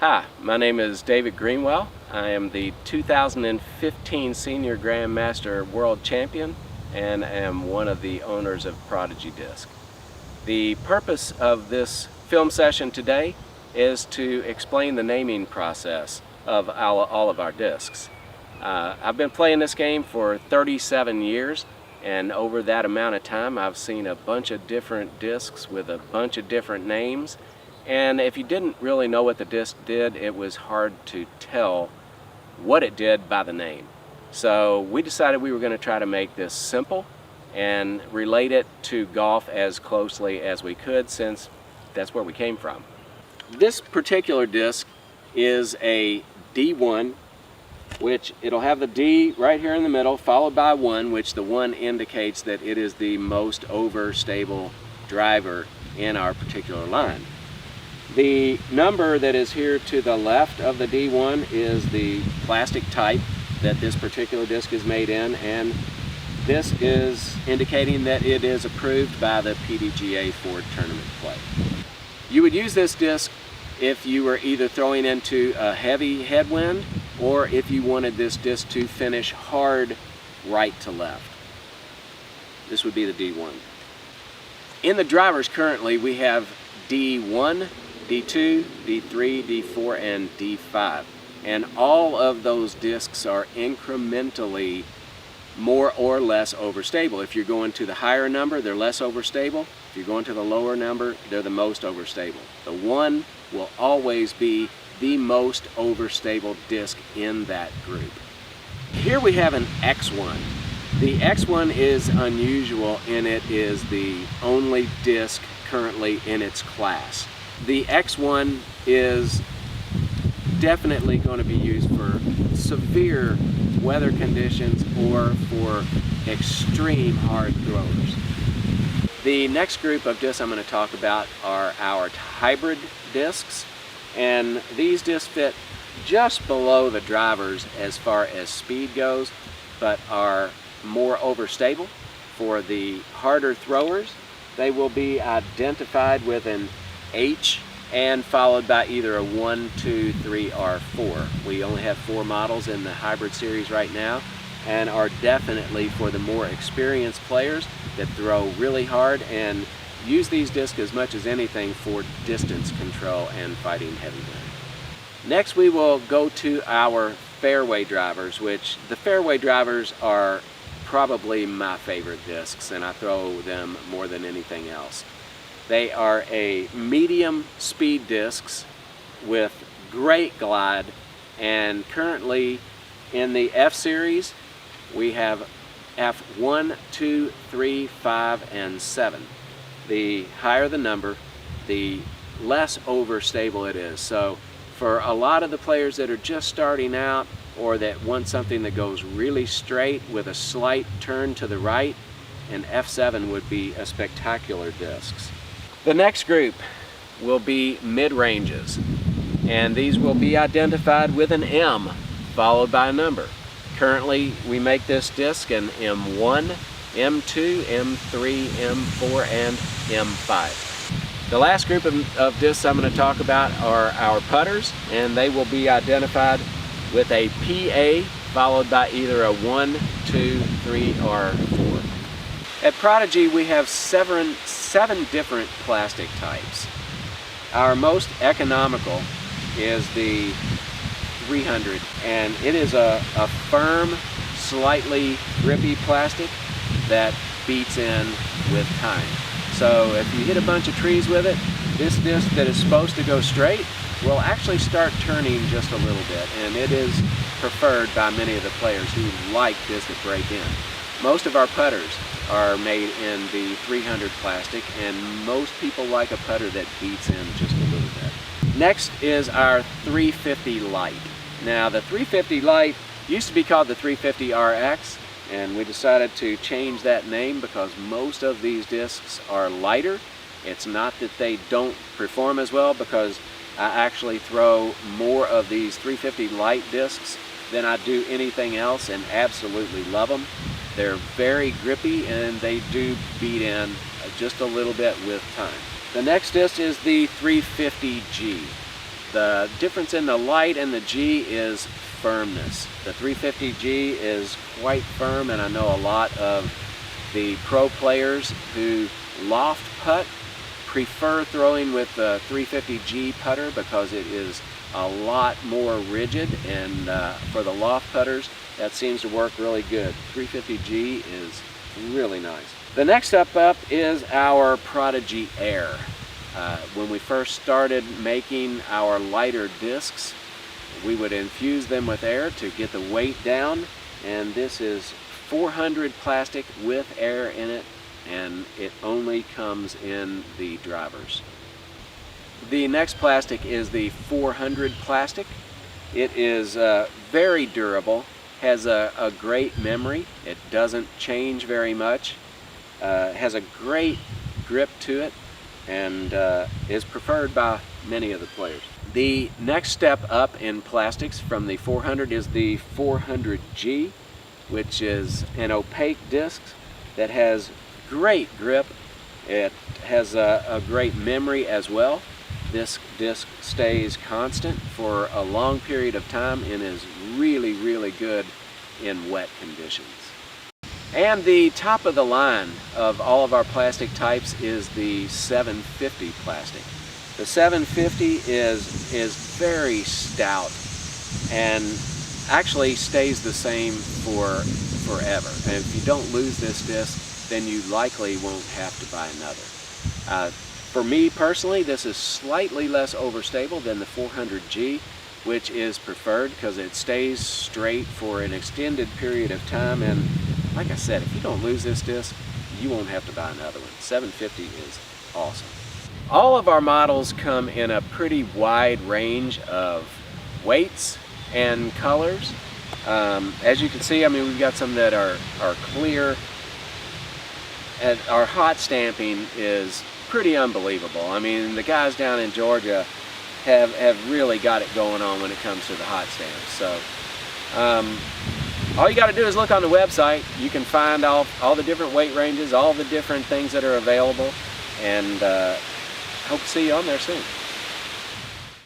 Hi, my name is David Greenwell. I am the 2015 Senior Grandmaster World Champion and am one of the owners of Prodigy Disc. The purpose of this film session today is to explain the naming process of all of our discs. I've been playing this game for 37 years, and over that amount of time I've seen a bunch of different discs with a bunch of different names. And if you didn't really know what the disc did, it was hard to tell what it did by the name. So we decided we were going to try to make this simple and relate it to golf as closely as we could, since that's where we came from. This particular disc is a D1, which it'll have the D right here in the middle, followed by 1, which the 1 indicates that it is the most overstable driver in our particular line. The number that is here to the left of the D1 is the plastic type that this particular disc is made in, and this is indicating that it is approved by the PDGA for tournament play. You would use this disc if you were either throwing into a heavy headwind or if you wanted this disc to finish hard right to left. This would be the D1. In the drivers currently we have D1, D2, D3, D4, and D5. And all of those discs are incrementally more or less overstable. If you're going to the higher number, they're less overstable. If you're going to the lower number, they're the most overstable. The 1 will always be the most overstable disc in that group. Here we have an X1. The X1 is unusual, and it is the only disc currently in its class. The X1 is definitely going to be used for severe weather conditions or for extreme hard throwers. The next group of discs I'm going to talk about are our hybrid discs, and these discs fit just below the drivers as far as speed goes, but are more overstable for the harder throwers. They will be identified with an H and followed by either a 1, 2, 3, or 4. We only have 4 models in the hybrid series right now, and are definitely for the more experienced players that throw really hard and use these discs as much as anything for distance control and fighting heavy wind. Next we will go to our fairway drivers, which the fairway drivers are probably my favorite discs, and I throw them more than anything else. They are a medium speed discs with great glide, and currently in the F series we have F1, 2, 3, 5, and 7. The higher the number, the less overstable it is. So for a lot of the players that are just starting out or that want something that goes really straight with a slight turn to the right, an F7 would be a spectacular discs. The next group will be mid-ranges, and these will be identified with an M followed by a number. Currently we make this disc in M1, M2, M3, M4, and M5. The last group of discs I'm going to talk about are our putters, and they will be identified with a PA followed by either a 1, 2, 3, or 4. At Prodigy we have seven different plastic types. Our most economical is the 300, and it is a firm, slightly grippy plastic that beats in with time. So if you hit a bunch of trees with it, this disc that is supposed to go straight will actually start turning just a little bit, and it is preferred by many of the players who like this to break in. Most of our putters are made in the 300 plastic, and most people like a putter that beats in just a little bit. Next is our 350 Light. Now the 350 Light used to be called the 350 RX, and we decided to change that name because most of these discs are lighter. It's not that they don't perform as well, because I actually throw more of these 350 Light discs than I do anything else, and absolutely love them. They're very grippy, and they do beat in just a little bit with time. The next disc is the 350G. The difference in the light and the G is firmness. The 350G is quite firm, and I know a lot of the pro players who loft putt prefer throwing with the 350G putter because it is a lot more rigid, and for the loft putters that seems to work really good. 350G is really nice. The next step up is our Prodigy Air. When we first started making our lighter discs, we would infuse them with air to get the weight down, and this is 400 plastic with air in it, and it only comes in the drivers. The next plastic is the 400 plastic. It is very durable, has a great memory, it doesn't change very much, has a great grip to it, and is preferred by many of the players. The next step up in plastics from the 400 is the 400G, which is an opaque disc that has great grip. It has a great memory as well. This disc stays constant for a long period of time and is really, really good in wet conditions. And the top of the line of all of our plastic types is the 750 plastic. The 750 is very stout and actually stays the same forever. And if you don't lose this disc, then you likely won't have to buy another. For me personally, this is slightly less overstable than the 400G, which is preferred because it stays straight for an extended period of time, and like I said, if you don't lose this disc, you won't have to buy another one. 750 is awesome. All of our models come in a pretty wide range of weights and colors. As you can see, I mean, we've got some that are clear, and our hot stamping is pretty unbelievable. I mean, the guys down in Georgia have really got it going on when it comes to the hot stamps. So all you got to do is look on the website. You can find all the different weight ranges, all the different things that are available, and hope to see you on there soon.